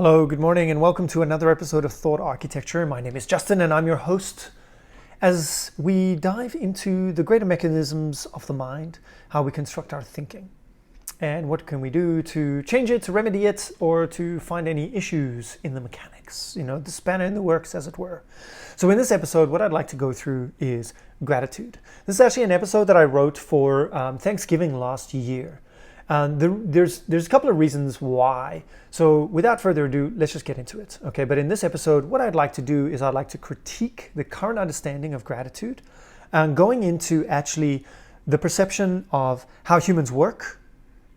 Hello, good morning, and welcome to another episode of Thought Architecture. My name is Justin, and I'm your host. As we dive into the greater mechanisms of the mind, how we construct our thinking, and what can we do to change it, to remedy it, or to find any issues in the mechanics, the spanner in the works, as it were. So in this episode, what I'd like to go through is gratitude. This is actually an episode that I wrote for Thanksgiving last year. There's a couple of reasons why. So without further ado, let's just get into it. Okay, but in this episode, what I'd like to do is I'd like to critique the current understanding of gratitude and going into actually the perception of how humans work,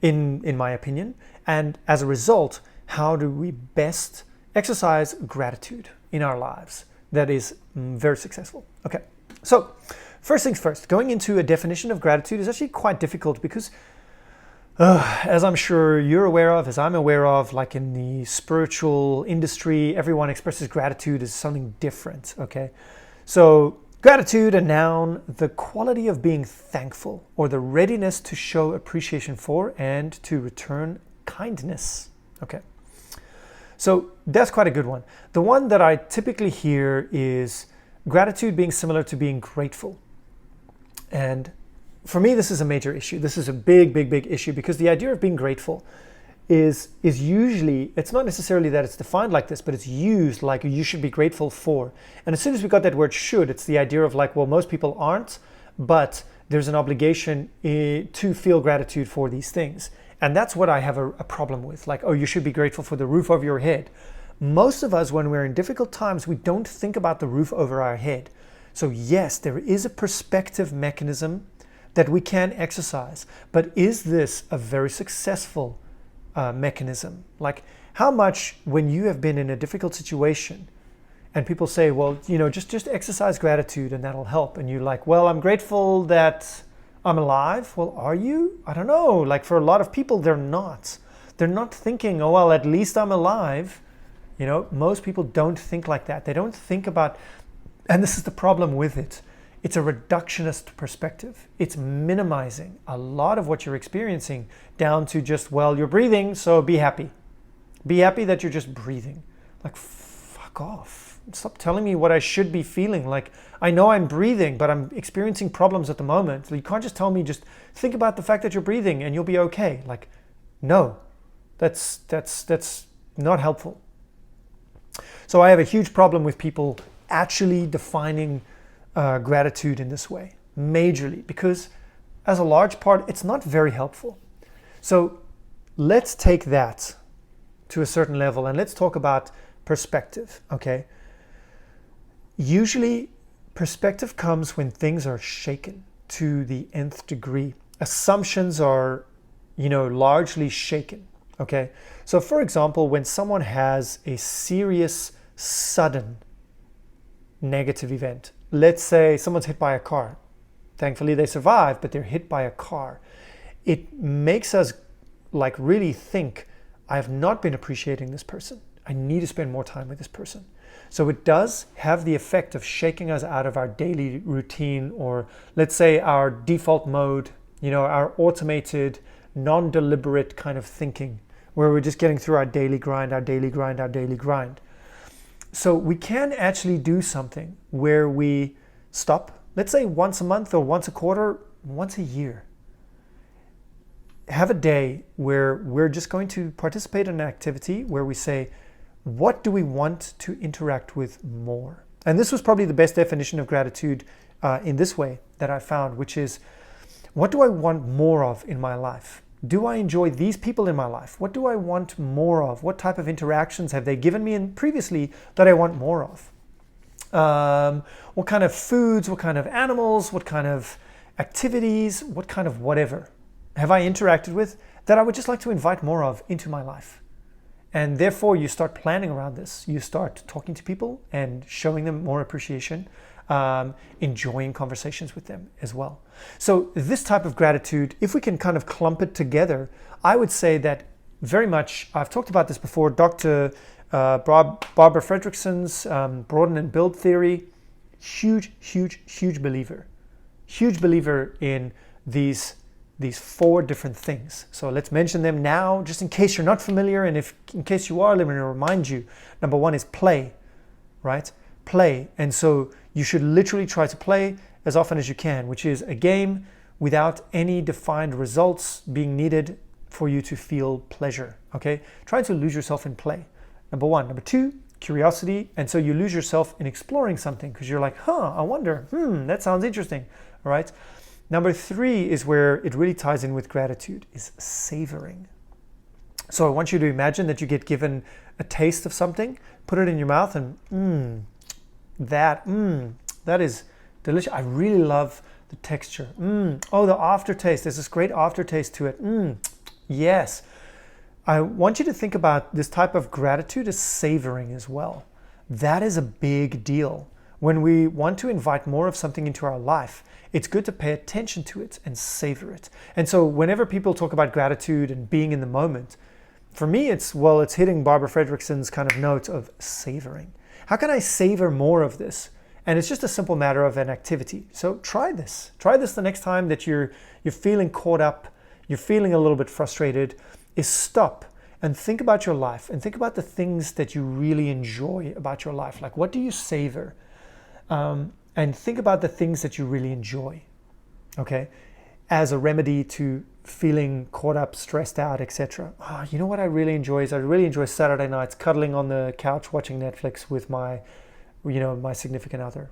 in my opinion, and as a result, how do we best exercise gratitude in our lives that is very successful. Okay, so first things first, going into a definition of gratitude is actually quite difficult because as I'm sure you're aware of, as I'm aware of, like in the spiritual industry, everyone expresses gratitude as something different, okay? So gratitude, a noun, the quality of being thankful or the readiness to show appreciation for and to return kindness, okay? So that's quite a good one. The one that I typically hear is gratitude being similar to being grateful. And for me, this is a major issue. This is a big issue because the idea of being grateful is usually, it's not necessarily that it's defined like this, but it's used like you should be grateful for. And as soon as we got that word should, it's the idea of like, well, most people aren't, but there's an obligation to feel gratitude for these things. And that's what I have a problem with. Like, oh, you should be grateful for the roof over your head. Most of us, when we're in difficult times, we don't think about the roof over our head. So yes, there is a perspective mechanism that we can exercise. But is this a very successful mechanism? Like how much when you have been in a difficult situation and people say, well, just exercise gratitude and that'll help. And you're like, well, I'm grateful that I'm alive. Well, are you? I don't know. Like for a lot of people, they're not. They're not thinking, oh, well, at least I'm alive. Most people don't think like that. They don't think about, and this is the problem with it. It's a reductionist perspective. It's minimizing a lot of what you're experiencing down to just, well, you're breathing, so be happy. Be happy that you're just breathing. Like, fuck off. Stop telling me what I should be feeling. Like, I know I'm breathing, but I'm experiencing problems at the moment. So you can't just tell me, just think about the fact that you're breathing and you'll be okay. Like, no, that's not helpful. So I have a huge problem with people actually defining gratitude in this way, majorly, because as a large part, it's not very helpful. So let's take that to a certain level and let's talk about perspective, okay? Usually perspective comes when things are shaken to the nth degree. Assumptions are, largely shaken, okay? So for example, when someone has a serious, sudden negative event, let's say someone's hit by a car. Thankfully they survive, but they're hit by a car. It makes us like really think, I have not been appreciating this person. I need to spend more time with this person. So it does have the effect of shaking us out of our daily routine, or let's say our default mode, our automated, non-deliberate kind of thinking, where we're just getting through our daily grind. So we can actually do something where we stop, let's say once a month or once a quarter, once a year. Have a day where we're just going to participate in an activity where we say, what do we want to interact with more? And this was probably the best definition of gratitude in this way that I found, which is, what do I want more of in my life? Do I enjoy these people in my life? What do I want more of? What type of interactions have they given me previously that I want more of? What kind of foods, what kind of animals, what kind of activities, what kind of whatever have I interacted with that I would just like to invite more of into my life? And therefore you start planning around this. You start talking to people and showing them more appreciation, enjoying conversations with them as well. So this type of gratitude, if we can kind of clump it together, I would say that very much, I've talked about this before, Dr. Barbara Fredrickson's broaden and build theory, huge believer in these these 4 different things. So let's mention them now, just in case you're not familiar, and in case you are, let me remind you. Number 1 is play, right? Play. And so you should literally try to play as often as you can, which is a game without any defined results being needed for you to feel pleasure, okay? Try to lose yourself in play. Number 1. Number 2, curiosity. And so you lose yourself in exploring something because you're like, I wonder, that sounds interesting, all right? Number 3 is where it really ties in with gratitude, is savoring. So I want you to imagine that you get given a taste of something, put it in your mouth, and that is delicious. I really love the texture. Oh, the aftertaste. There's this great aftertaste to it. Yes. I want you to think about this type of gratitude as savoring as well. That is a big deal. When we want to invite more of something into our life, it's good to pay attention to it and savor it. And so whenever people talk about gratitude and being in the moment, for me, it's hitting Barbara Fredrickson's kind of note of savoring. How can I savor more of this? And it's just a simple matter of an activity. So try this. Try this the next time that you're feeling caught up, you're feeling a little bit frustrated, is stop and think about your life and think about the things that you really enjoy about your life. Like, what do you savor? And think about the things that you really enjoy, okay? As a remedy to feeling caught up, stressed out, etc. You know what I really enjoy is I really enjoy Saturday nights cuddling on the couch watching Netflix with my significant other.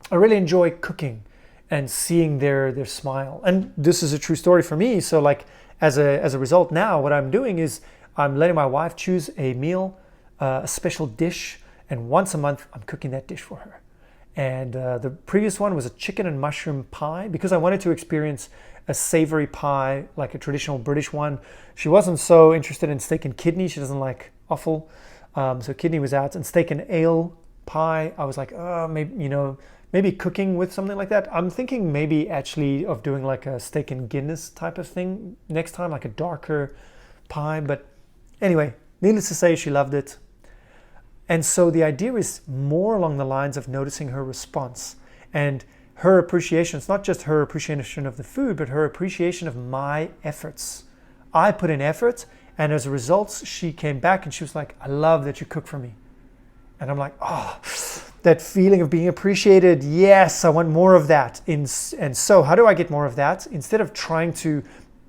I really enjoy cooking and seeing their smile. And this is a true story for me. So like as a result now, what I'm doing is I'm letting my wife choose a meal, a special dish, and once a month I'm cooking that dish for her. And the previous one was a chicken and mushroom pie because I wanted to experience a savory pie, like a traditional British one. She wasn't so interested in steak and kidney. She doesn't like offal. So kidney was out. And steak and ale pie, I was like, maybe cooking with something like that. I'm thinking maybe actually of doing like a steak and Guinness type of thing next time, like a darker pie. But anyway, needless to say, she loved it. And so the idea is more along the lines of noticing her response and her appreciation. It's not just her appreciation of the food, but her appreciation of my efforts. I put in effort, and as a result, she came back and she was like, I love that you cook for me. And I'm like, that feeling of being appreciated. Yes, I want more of that. And so how do I get more of that? Instead of trying to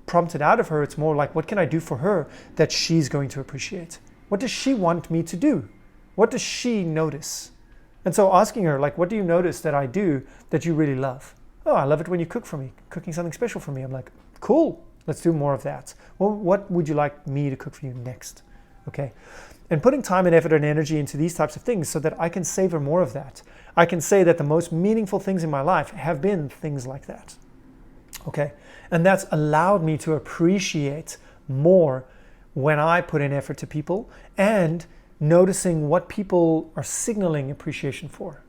prompt it out of her, it's more like, what can I do for her that she's going to appreciate? What does she want me to do? What does she notice? And so asking her, like, what do you notice that I do that you really love? Oh, I love it when you cook for me, cooking something special for me. I'm like, cool, let's do more of that. Well, what would you like me to cook for you next? Okay. And putting time and effort and energy into these types of things so that I can savor more of that. I can say that the most meaningful things in my life have been things like that. Okay. And that's allowed me to appreciate more when I put in effort to people and noticing what people are signaling appreciation for,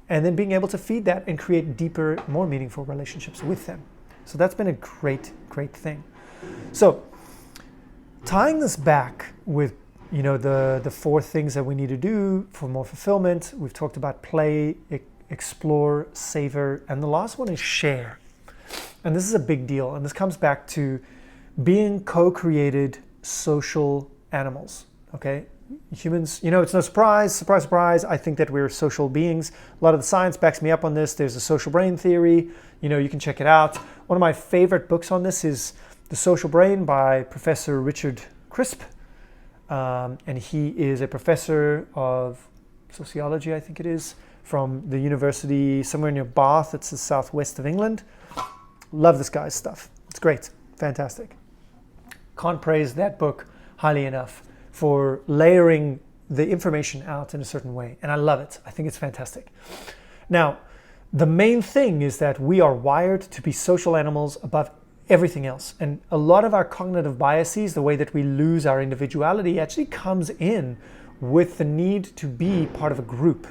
and then being able to feed that and create deeper, more meaningful relationships with them. So that's been a great, great thing. So tying this back with, the 4 things that we need to do for more fulfillment, we've talked about play, explore, savor, and the last one is share. And this is a big deal. And this comes back to being co-created social animals, okay? Humans, it's no surprise, I think that we're social beings. A lot of the science backs me up on this. There's a social brain theory. You can check it out. One of my favorite books on this is The Social Brain by Professor Richard Crisp. And he is a professor of sociology, I think it is, from the university somewhere near Bath. It's the southwest of England. Love this guy's stuff. It's great. Fantastic. Can't praise that book highly enough for layering the information out in a certain way. And I love it. I think it's fantastic. Now, the main thing is that we are wired to be social animals above everything else. And a lot of our cognitive biases, the way that we lose our individuality, actually comes in with the need to be part of a group.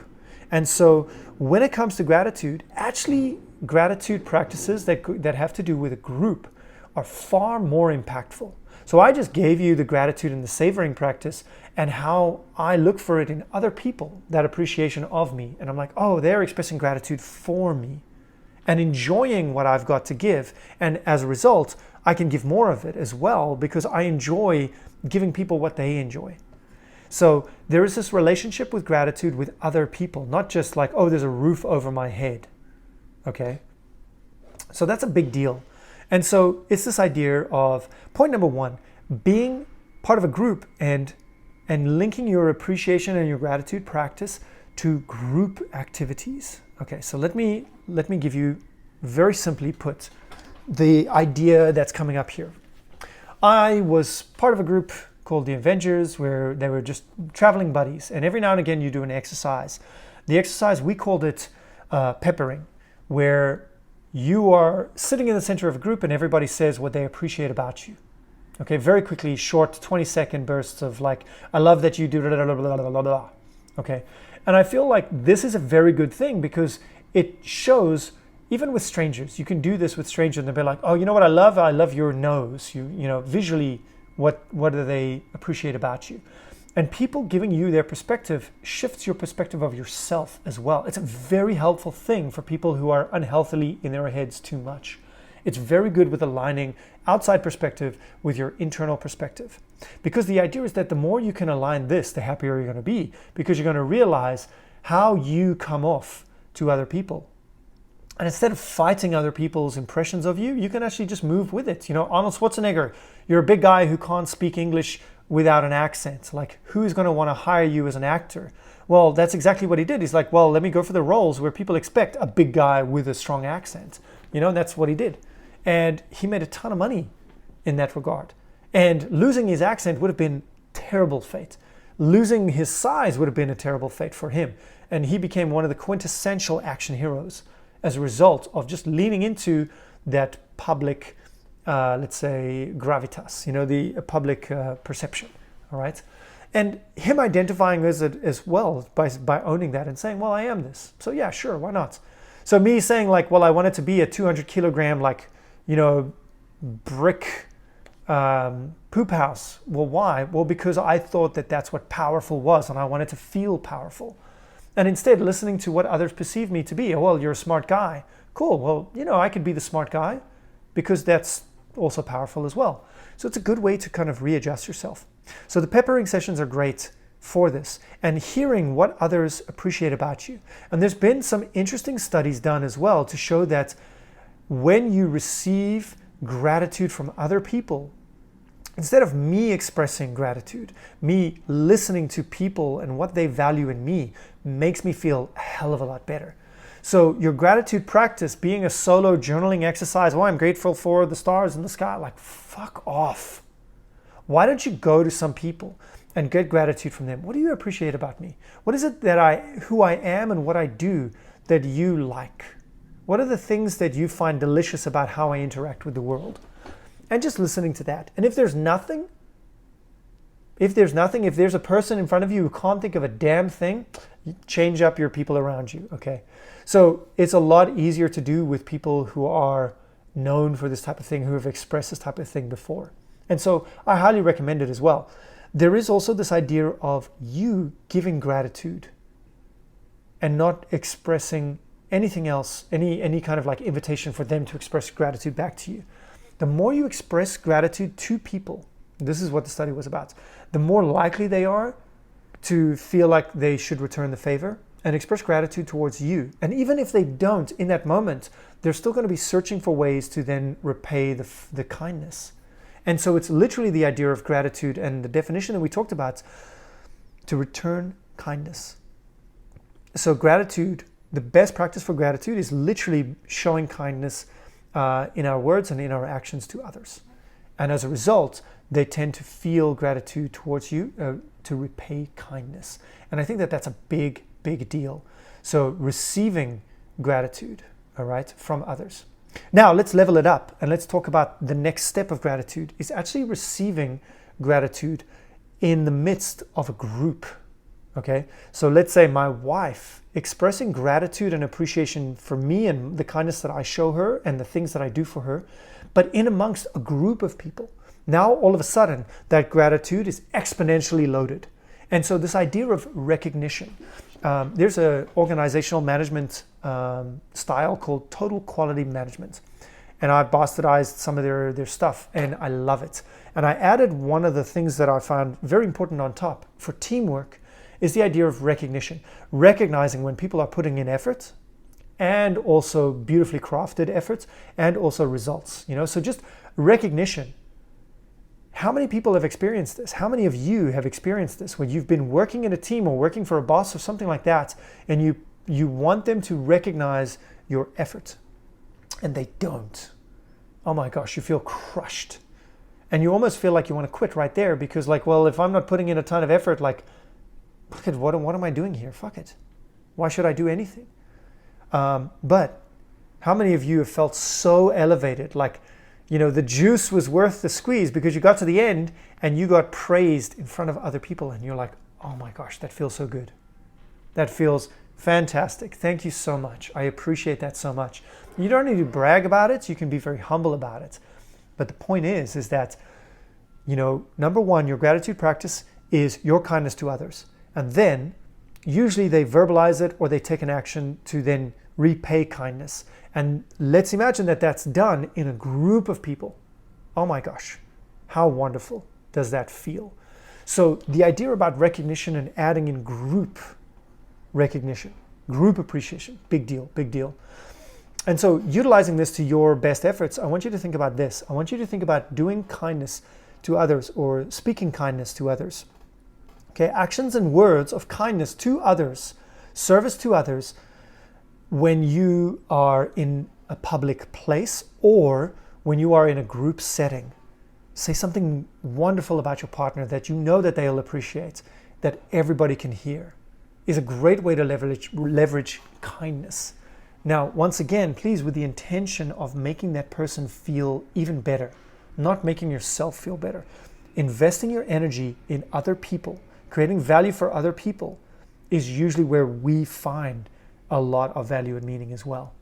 And so when it comes to gratitude, actually gratitude practices that have to do with a group are far more impactful. So I just gave you the gratitude and the savoring practice and how I look for it in other people, that appreciation of me. And I'm like, oh, they're expressing gratitude for me and enjoying what I've got to give. And as a result, I can give more of it as well because I enjoy giving people what they enjoy. So there is this relationship with gratitude with other people, not just like, oh, there's a roof over my head. Okay? So that's a big deal. And so it's this idea of point number one, being part of a group and linking your appreciation and your gratitude practice to group activities. Okay, so let me give you, very simply put, the idea that's coming up here. I was part of a group called the Avengers where they were just traveling buddies, and every now and again you do an exercise. The exercise, we called it peppering, where you are sitting in the center of a group and everybody says what they appreciate about you. Okay, very quickly, short 20-second bursts of like, I love that you do blah, blah, blah, blah, blah, blah. Okay, and I feel like this is a very good thing because it shows, even with strangers, you can do this with strangers and they'll be like, oh, you know what I love? I love your nose. You know, visually, what do they appreciate about you? And people giving you their perspective shifts your perspective of yourself as well. It's a very helpful thing for people who are unhealthily in their heads too much. It's very good with aligning outside perspective with your internal perspective. Because the idea is that the more you can align this, the happier you're going to be, because you're going to realize how you come off to other people. And instead of fighting other people's impressions of you, you can actually just move with it. You know, Arnold Schwarzenegger, you're a big guy who can't speak English without an accent. Like, who's going to want to hire you as an actor? Well, that's exactly what he did. He's like, well, let me go for the roles where people expect a big guy with a strong accent. You know, that's what he did. And he made a ton of money in that regard. And losing his accent would have been terrible fate. Losing his size would have been a terrible fate for him. And he became one of the quintessential action heroes as a result of just leaning into that public, let's say, gravitas, you know, the public perception, all right? And him identifying as it as well by owning that and saying, well, I am this. So yeah, sure, why not? So me saying like, well, I wanted to be a 200 kilogram, like, you know, brick poop house. Well, why? Well, because I thought that that's what powerful was and I wanted to feel powerful. And instead listening to what others perceive me to be. Oh, well, you're a smart guy. Cool, well, you know, I could be the smart guy because that's also powerful as well. So it's a good way to kind of readjust yourself. So the peppering sessions are great for this and hearing what others appreciate about you. And there's been some interesting studies done as well to show that when you receive gratitude from other people, instead of me expressing gratitude, me listening to people and what they value in me makes me feel a hell of a lot better. So your gratitude practice being a solo journaling exercise, oh, I'm grateful for the stars in the sky, like fuck off. Why don't you go to some people and get gratitude from them? What do you appreciate about me? What is it that who I am and what I do that you like? What are the things that you find delicious about how I interact with the world? And just listening to that. And if there's a person in front of you who can't think of a damn thing, you change up your people around you, okay? So it's a lot easier to do with people who are known for this type of thing, who have expressed this type of thing before. And so I highly recommend it as well. There is also this idea of you giving gratitude and not expressing anything else, any kind of like invitation for them to express gratitude back to you. The more you express gratitude to people, this is what the study was about, the more likely they are to feel like they should return the favor and express gratitude towards you. And even if they don't in that moment, they're still going to be searching for ways to then repay the kindness. And so it's literally the idea of gratitude and the definition that we talked about, to return kindness. So gratitude, the best practice for gratitude is literally showing kindness in our words and in our actions to others. And as a result, they tend to feel gratitude towards you to repay kindness. And I think that that's a big, big deal. So receiving gratitude, all right, from others. Now let's level it up and let's talk about the next step of gratitude is actually receiving gratitude in the midst of a group. Okay, so let's say my wife expressing gratitude and appreciation for me and the kindness that I show her and the things that I do for her, but in amongst a group of people. Now, all of a sudden, that gratitude is exponentially loaded. And so this idea of recognition, there's an organizational management style called total quality management. and I bastardized some of their stuff, and I love it. And I added one of the things that I found very important on top for teamwork is the idea of recognition. Recognizing when people are putting in effort, and also beautifully crafted efforts, and also results. So just recognition. How many people have experienced this? How many of you have experienced this when you've been working in a team or working for a boss or something like that, and you want them to recognize your effort, and they don't? Oh my gosh, you feel crushed. And you almost feel like you want to quit right there because well, if I'm not putting in a ton of effort, look at what am I doing here? Fuck it. Why should I do anything? But how many of you have felt so elevated, the juice was worth the squeeze because you got to the end and you got praised in front of other people and you're like, oh my gosh, that feels so good. That feels fantastic. Thank you so much. I appreciate that so much. You don't need to brag about it. You can be very humble about it. But the point is that, number one, your gratitude practice is your kindness to others. And then usually they verbalize it or they take an action to then repay kindness. And let's imagine that that's done in a group of people. Oh my gosh, how wonderful does that feel? So the idea about recognition and adding in group recognition, group appreciation, big deal, big deal. And so utilizing this to your best efforts, I want you to think about this. I want you to think about doing kindness to others or speaking kindness to others. Okay, actions and words of kindness to others, service to others, when you are in a public place or when you are in a group setting. Say something wonderful about your partner that you know that they'll appreciate, that everybody can hear, is a great way to leverage kindness. Now, once again, please, with the intention of making that person feel even better, not making yourself feel better. Investing your energy in other people, creating value for other people is usually where we find a lot of value and meaning as well.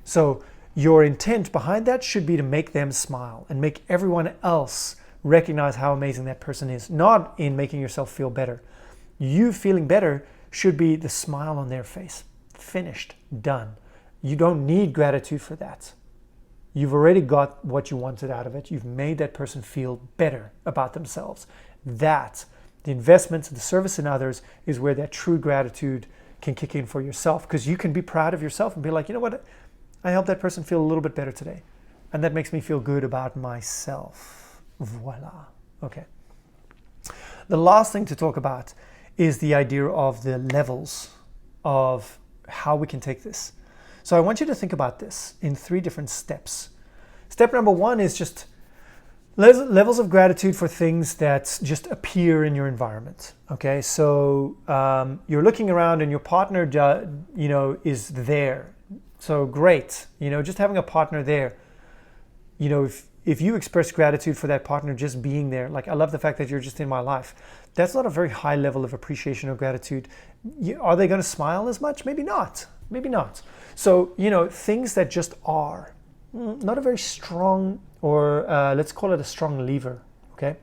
So your intent behind that should be to make them smile and make everyone else recognize how amazing that person is, not in making yourself feel better. You feeling better should be the smile on their face. Finished, done. You don't need gratitude for that. You've already got what you wanted out of it. You've made that person feel better about themselves. That, the investment, the service in others, is where that true gratitude can kick in for yourself, because you can be proud of yourself and be like, you know what, I helped that person feel a little bit better today. And that makes me feel good about myself. Voila. Okay. The last thing to talk about is the idea of the levels of how we can take this. So I want you to think about this in 3 different steps. Step number 1 is just levels of gratitude for things that just appear in your environment. Okay, so you're looking around and your partner, is there. So great, just having a partner there. If you express gratitude for that partner just being there, like, I love the fact that you're just in my life, that's not a very high level of appreciation or gratitude. Are they going to smile as much? Maybe not. Maybe not. So, things that just are, not a very strong, or let's call it a strong lever, okay?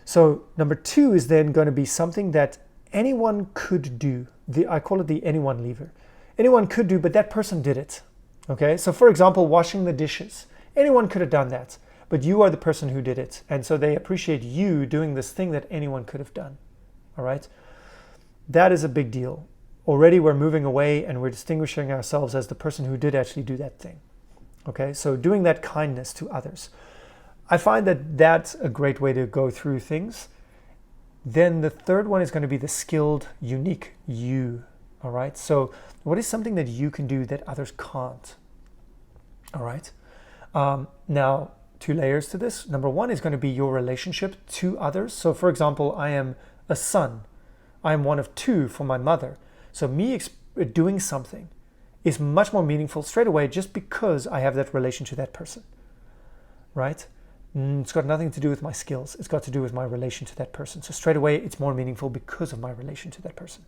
So number 2 is then going to be something that anyone could do. I call it the anyone lever. Anyone could do, but that person did it, okay? So for example, washing the dishes. Anyone could have done that, but you are the person who did it. And so they appreciate you doing this thing that anyone could have done, all right? That is a big deal. Already we're moving away and we're distinguishing ourselves as the person who did actually do that thing. Okay, so doing that kindness to others. I find that that's a great way to go through things. Then the third one is going to be the skilled, unique you. All right, so what is something that you can do that others can't? All right, now 2 layers to this. Number 1 is going to be your relationship to others. So for example, I am a son. I am one of 2 for my mother. So me doing something is much more meaningful straight away just because I have that relation to that person, right? It's got nothing to do with my skills. It's got to do with my relation to that person. So straight away, it's more meaningful because of my relation to that person.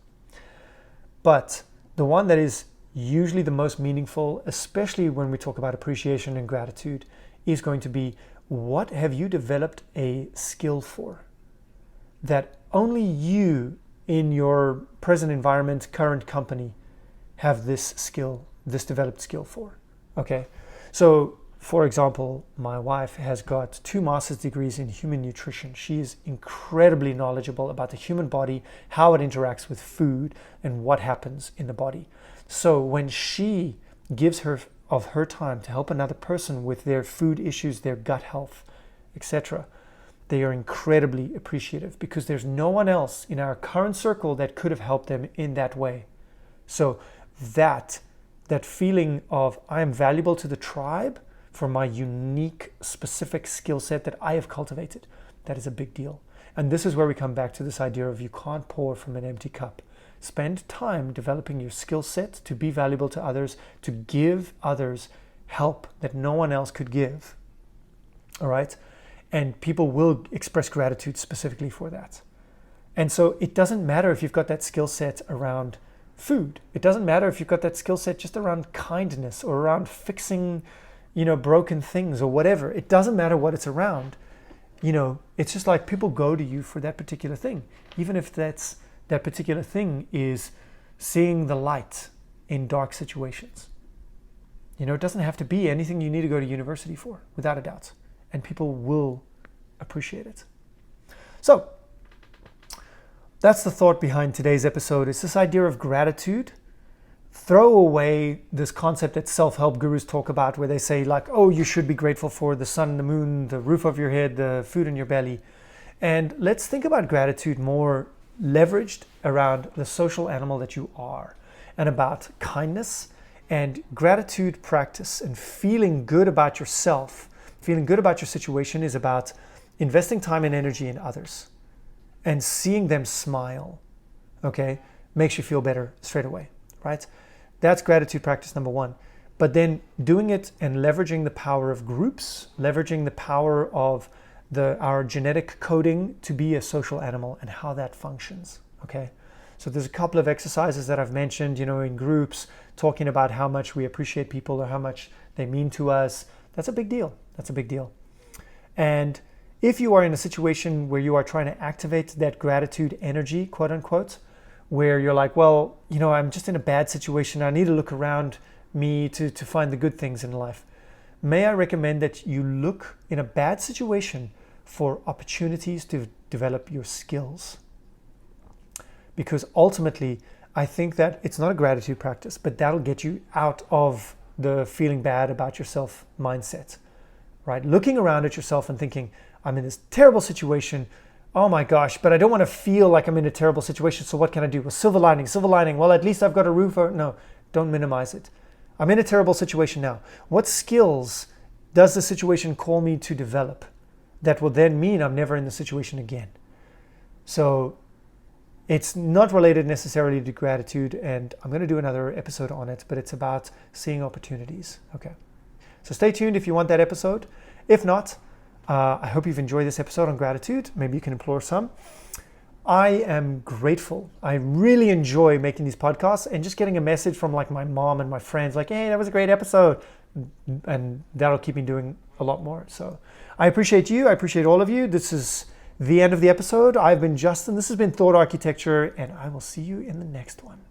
But the one that is usually the most meaningful, especially when we talk about appreciation and gratitude, is going to be, what have you developed a skill for that only you in your present environment, current company, have this skill, this developed skill for? Okay, so For example, my wife has got 2 master's degrees in human nutrition. She is incredibly knowledgeable about the human body, how it interacts with food, and what happens in the body. So when she gives of her time to help another person with their food issues, their gut health, etc., they are incredibly appreciative because there's no one else in our current circle that could have helped them in that way. So that feeling of I am valuable to the tribe for my unique, specific skill set that I have cultivated, that is a big deal. And this is where we come back to this idea of you can't pour from an empty cup. Spend time developing your skill set to be valuable to others, to give others help that no one else could give. All right? And people will express gratitude specifically for that. And so it doesn't matter if you've got that skill set around food. It doesn't matter if you've got that skill set just around kindness or around fixing, broken things or whatever. It doesn't matter what it's around. It's just like people go to you for that particular thing. Even if that particular thing is seeing the light in dark situations. It doesn't have to be anything you need to go to university for, without a doubt. And people will appreciate it. So that's the thought behind today's episode. It's this idea of gratitude. Throw away this concept that self-help gurus talk about where they say like, oh, you should be grateful for the sun, the moon, the roof of your head, the food in your belly. And let's think about gratitude more leveraged around the social animal that you are and about kindness and gratitude practice and feeling good about yourself. Feeling good about your situation is about investing time and energy in others and seeing them smile, okay, makes you feel better straight away, right? That's gratitude practice number 1. But then doing it and leveraging the power of groups, leveraging the power of our genetic coding to be a social animal and how that functions, okay? So there's a couple of exercises that I've mentioned, in groups, talking about how much we appreciate people or how much they mean to us. That's a big deal. That's a big deal. And if you are in a situation where you are trying to activate that gratitude energy, quote unquote, where you're like, well, I'm just in a bad situation. I need to look around me to find the good things in life. May I recommend that you look in a bad situation for opportunities to develop your skills? Because ultimately, I think that it's not a gratitude practice, but that'll get you out of the feeling bad about yourself mindset, right? Looking around at yourself and thinking, I'm in this terrible situation. Oh my gosh, but I don't want to feel like I'm in a terrible situation. So what can I do? Well, silver lining. Well, at least I've got a roof. No, don't minimize it. I'm in a terrible situation now. What skills does the situation call me to develop that will then mean I'm never in the situation again? So it's not related necessarily to gratitude, and I'm going to do another episode on it, but it's about seeing opportunities. Okay. So stay tuned if you want that episode. If not, I hope you've enjoyed this episode on gratitude. Maybe you can explore some. I am grateful. I really enjoy making these podcasts and just getting a message from like my mom and my friends like, hey, that was a great episode. And that'll keep me doing a lot more. So I appreciate you. I appreciate all of you. This is the end of the episode. I've been Justin. This has been Thought Architecture, and I will see you in the next one.